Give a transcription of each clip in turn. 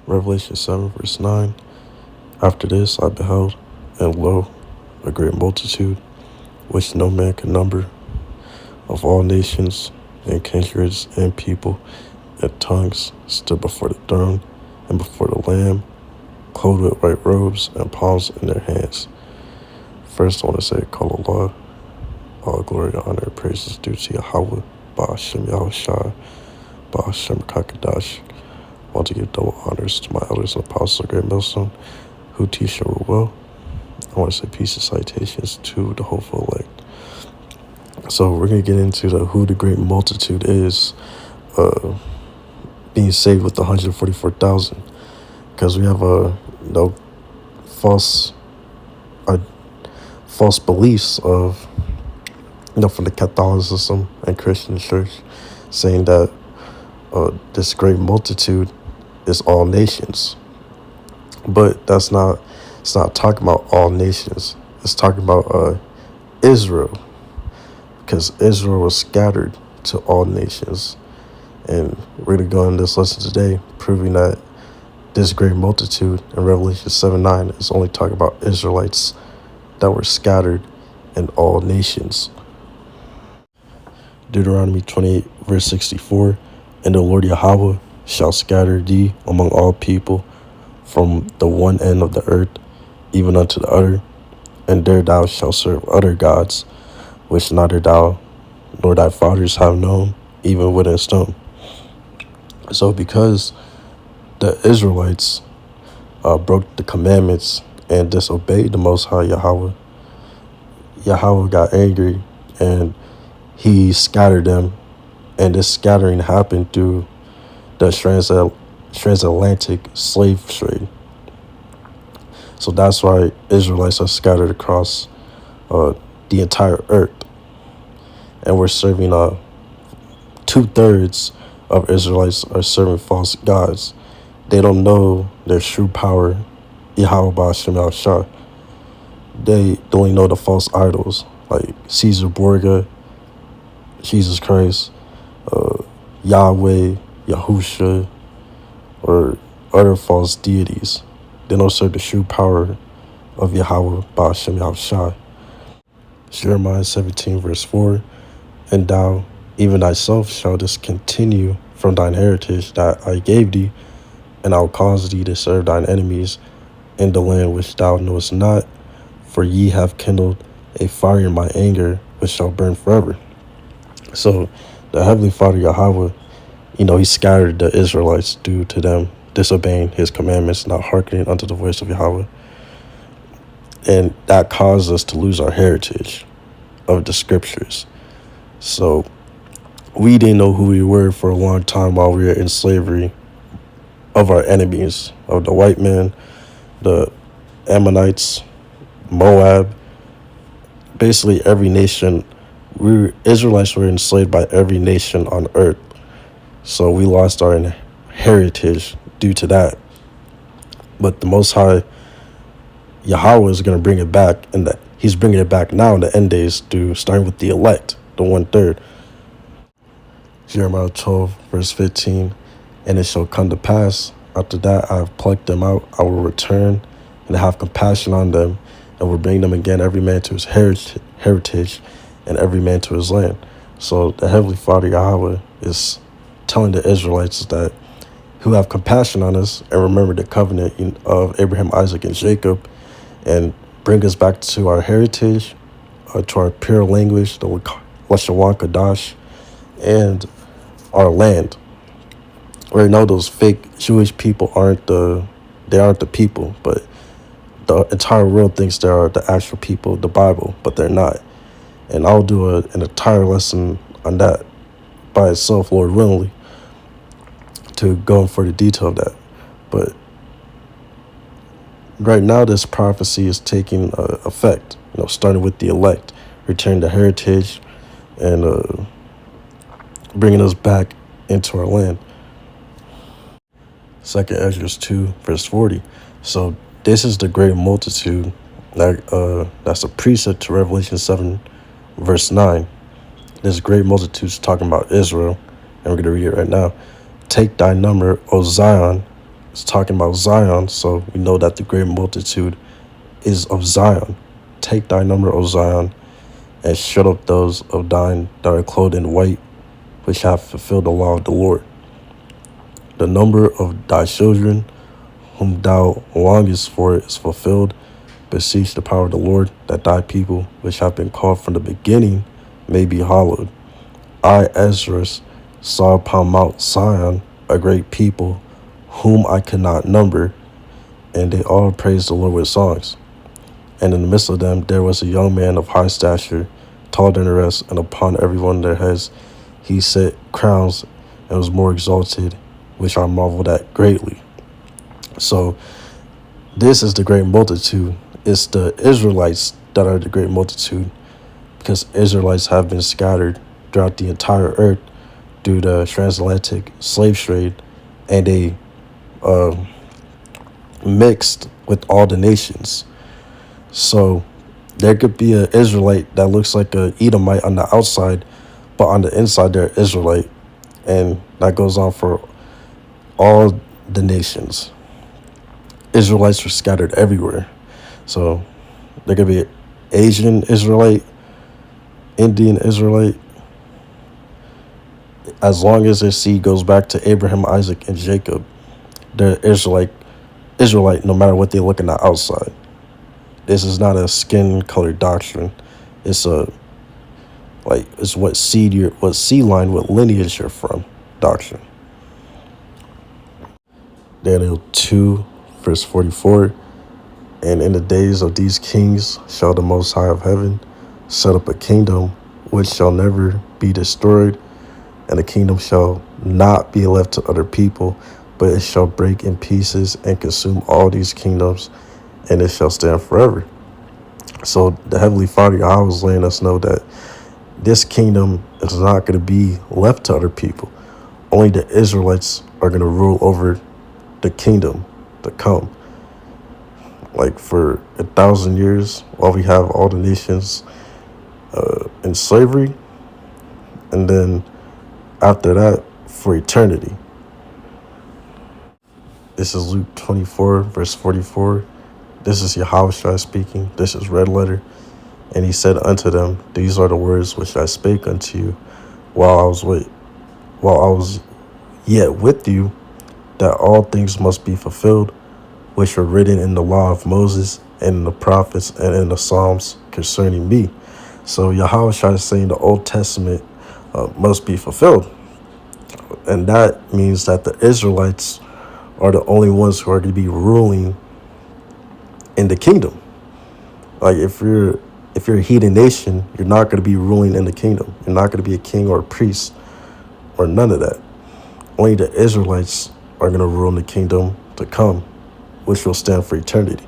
Revelation 7, verse 9. After this I beheld, and lo, a great multitude, which no man could number, of all nations, and kindreds, and people, and tongues, stood before the throne, and before the Lamb, clothed with white robes, and palms in their hands. First, I want to say, Call Allah, all glory, honor, and praise is due to Yahweh, Ba'ashem Yahushua, Ba'ashem Kakadash. I want to give double honors to my elders and apostles of Great Millstone, who teach our well. I want to say peace and citations to the hopeful elect. So we're going to get into who the great multitude is, being saved with the 144,000, because we have false beliefs of from the Catholicism and Christian church, saying that this great multitude is all nations, but it's not talking about all nations. It's talking about Israel, because Israel was scattered to all nations. And we're going to go in this lesson today, proving that this great multitude in Revelation 7:9 is only talking about Israelites that were scattered in all nations. Deuteronomy 28, verse 64, and the Lord Yahweh shall scatter thee among all people from the one end of the earth even unto the other, and there thou shalt serve other gods, which neither thou nor thy fathers have known, even wood and stone. So because the Israelites broke the commandments and disobeyed the Most High Yahweh, Yahweh got angry and he scattered them. And this scattering happened through the transatlantic slave trade. So that's why Israelites are scattered across the entire earth. And we're serving 2/3 of Israelites are serving false gods. They don't know their true power, Yahweh Ba'ashem Yahushua. They only know the false idols like Caesar Borgia, Jesus Christ, Yahweh, Yahusha, or other false deities. They don't serve the true power of Yahweh Ba'ashem Yahushua. Jeremiah 17, verse 4, and thou, even thyself, shalt discontinue from thine heritage that I gave thee, and I will cause thee to serve thine enemies in the land which thou knowest not, for ye have kindled a fire in my anger, which shall burn forever. So the Heavenly Father Yahweh, he scattered the Israelites due to them disobeying his commandments, not hearkening unto the voice of Yahweh. And that caused us to lose our heritage of the scriptures. So we didn't know who we were for a long time while we were in slavery of our enemies, of the white man, the Ammonites, Moab, basically every nation. Israelites were enslaved by every nation on earth. So we lost our heritage due to that. But the Most High Yahweh is going to bring it back, and he's bringing it back now in the end days, starting with the elect, the 1/3. Jeremiah 12, verse 15, and it shall come to pass, after that I have plucked them out, I will return and have compassion on them, and will bring them again, every man to his heritage, and every man to his land. So the Heavenly Father Yahweh is telling the Israelites that who have compassion on us and remember the covenant of Abraham, Isaac, and Jacob, and bring us back to our heritage, to our pure language, the Lashawan Kadash, and our land. We know those fake Jewish people aren't the people, but the entire world thinks they are the actual people of the Bible, but they're not. And I'll do an entire lesson on that by itself, Lord willingly, to go in for the detail of that. But right now, this prophecy is taking effect, starting with the elect, returning to heritage, and bringing us back into our land. 2 Ezra 2, verse 40. So this is the great multitude. That's a precept to Revelation 7, verse 9. This great multitude is talking about Israel, and we're going to read it right now. Take thy number, O Zion, It's talking about Zion, so we know that the great multitude is of Zion. Take thy number, O Zion, and shut up those of thine that are clothed in white, which have fulfilled the law of the Lord. The number of thy children, whom thou longest for, is fulfilled. Beseech the power of the Lord, that thy people, which have been called from the beginning, may be hallowed. I, Ezra, saw upon Mount Zion a great people, whom I could not number, and they all praised the Lord with songs. And in the midst of them there was a young man of high stature, taller than the rest, and upon every one of their heads he set crowns, and was more exalted, which I marveled at greatly. So this is the great multitude. It's the Israelites that are the great multitude, because Israelites have been scattered throughout the entire earth due to transatlantic slave trade, and they mixed with all the nations. So there could be an Israelite that looks like a Edomite on the outside, but on the inside they're Israelite, and that goes on for all the nations. Israelites are scattered everywhere. So there could be Asian Israelite, Indian Israelite, as long as their seed goes back to Abraham, Isaac, and Jacob. They're Israelite no matter what they look on the outside. This is not a skin color doctrine. It's it's what seed line, what lineage you're from doctrine. Daniel 2, verse 44. And in the days of these kings shall the Most High of heaven set up a kingdom which shall never be destroyed, and the kingdom shall not be left to other people, but it shall break in pieces and consume all these kingdoms, and it shall stand forever. So the Heavenly Father Yahweh is letting us know that this kingdom is not going to be left to other people. Only the Israelites are going to rule over the kingdom to come. Like for 1,000 years, while we have all the nations in slavery, and then after that, for eternity. This is Luke 24, verse 44. This is Yahushua speaking. This is red letter. And he said unto them, these are the words which I spake unto you while I was yet with you, that all things must be fulfilled, which were written in the law of Moses and in the prophets and in the Psalms concerning me. So Yahushua is saying the Old Testament must be fulfilled. And that means that the Israelites are the only ones who are going to be ruling in the kingdom. Like if you're a heathen nation, you're not going to be ruling in the kingdom. You're not going to be a king or a priest or none of that. Only the Israelites are going to rule in the kingdom to come, which will stand for eternity.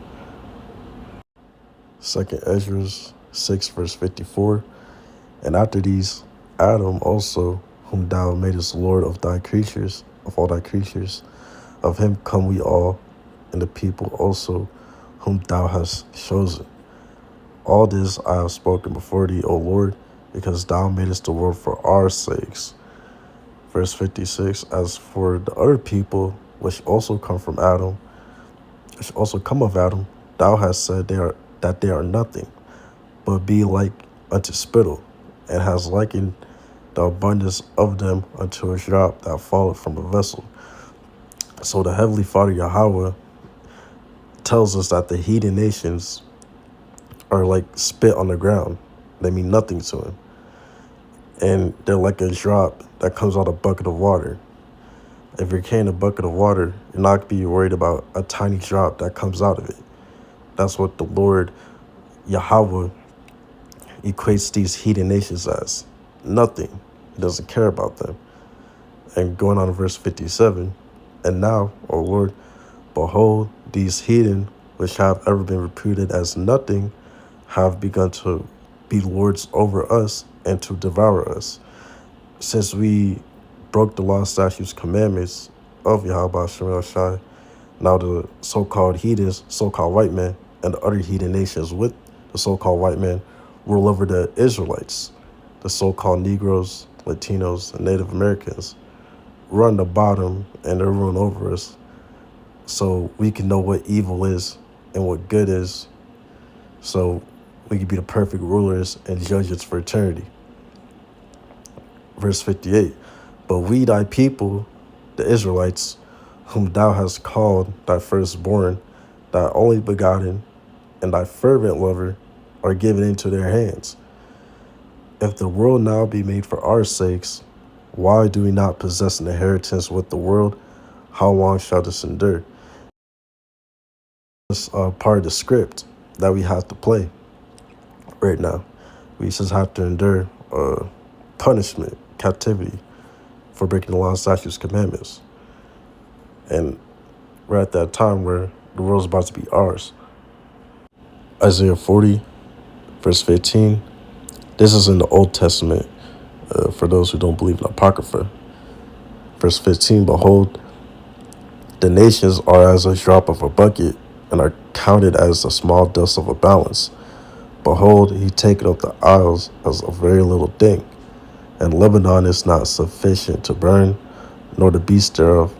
2nd Ezra 6, verse 54. And after these, Adam also, whom thou madest Lord of thy creatures, of all thy creatures, of him come we all, and the people also, whom thou hast chosen. All this I have spoken before thee, O Lord, because thou madest the world for our sakes. Verse 56, as for the other people, which also come from Adam, which also come of Adam, thou hast said that they are nothing, but be like unto spittle, and hast likened the abundance of them unto a drop that falleth from a vessel. So the Heavenly Father Yahweh tells us that the heathen nations are like spit on the ground. They mean nothing to him. And they're like a drop that comes out of a bucket of water. If you're carrying a bucket of water, you're not going to be worried about a tiny drop that comes out of it. That's what the Lord Yahweh equates these heathen nations as. Nothing. He doesn't care about them. And going on to verse 57, and now, O Lord, behold, these heathen, which have ever been reputed as nothing, have begun to be lords over us and to devour us. Since we broke the law, statutes, commandments of Yahweh Shem Shai, now the so-called heathens, so-called white men, and the other heathen nations with the so-called white men rule over the Israelites, the so-called Negroes, Latinos, and Native Americans run the bottom, and they're ruling over us. so we can know what evil is and what good is, so we can be the perfect rulers and judges for eternity. Verse 58, but we thy people, the Israelites, whom thou hast called thy firstborn, thy only begotten, and thy fervent lover, are given into their hands. If the world now be made for our sakes, why do we not possess an inheritance with the world? How long shall this endure? This part of the script that we have to play right now. We just have to endure punishment, captivity for breaking the law, statutes, commandments. And we're at that time where the world's about to be ours. Isaiah 40, verse 15. This is in the Old Testament for those who don't believe in Apocrypha. Verse 15, behold, the nations are as a drop of a bucket and are counted as the small dust of a balance. Behold, he taketh up the isles as a very little thing, and Lebanon is not sufficient to burn, nor the beast thereof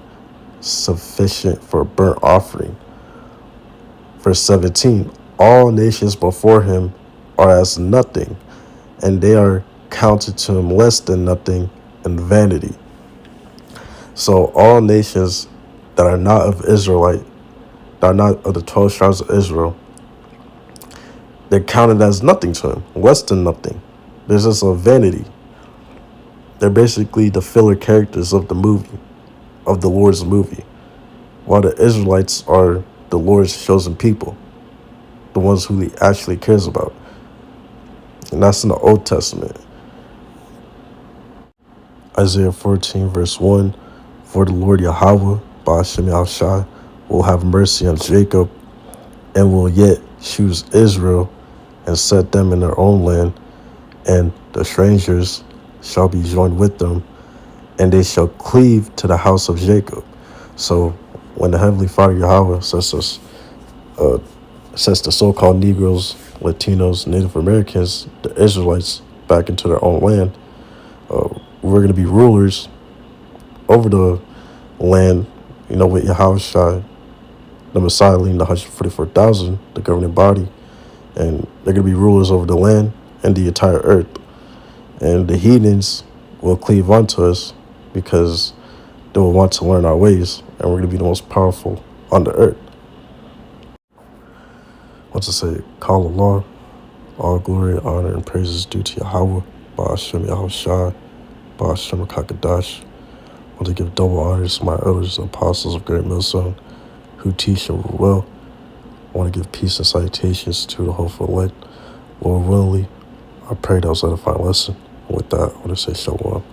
sufficient for a burnt offering. Verse 17, all nations before him are as nothing, and they are counted to him less than nothing and vanity. So all nations that are not of Israelite, that are not of the 12 tribes of Israel, they're counted as nothing to him, less than nothing. There's just a vanity. They're basically the filler characters of the movie, of the Lord's movie, while the Israelites are the Lord's chosen people, the ones who he actually cares about. And that's in the Old Testament. Isaiah 14, verse 1, for the Lord Yahweh, Ba'ashem Yahushai, will have mercy on Jacob, and will yet choose Israel, and set them in their own land, and the strangers shall be joined with them, and they shall cleave to the house of Jacob. So when the Heavenly Father Yahweh sets the so-called Negroes, Latinos, Native Americans, the Israelites back into their own land, we're going to be rulers over the land, with Yahushua, the Messiah leading the 144,000, the governing body, and they're going to be rulers over the land and the entire earth. And the heathens will cleave unto us because they will want to learn our ways, and we're going to be the most powerful on the earth. I want to say, call Allah, all glory, honor, and praises due to Yahweh, Ba'ashem Yahushai, Ba'ashem Kakadash. I want to give double honors to my elders and apostles of Great Millstone who teach and rule well. I want to give peace and salutations to the hopeful elect. Lord willingly, I pray that was an edifying lesson. And with that, I want to say shalom.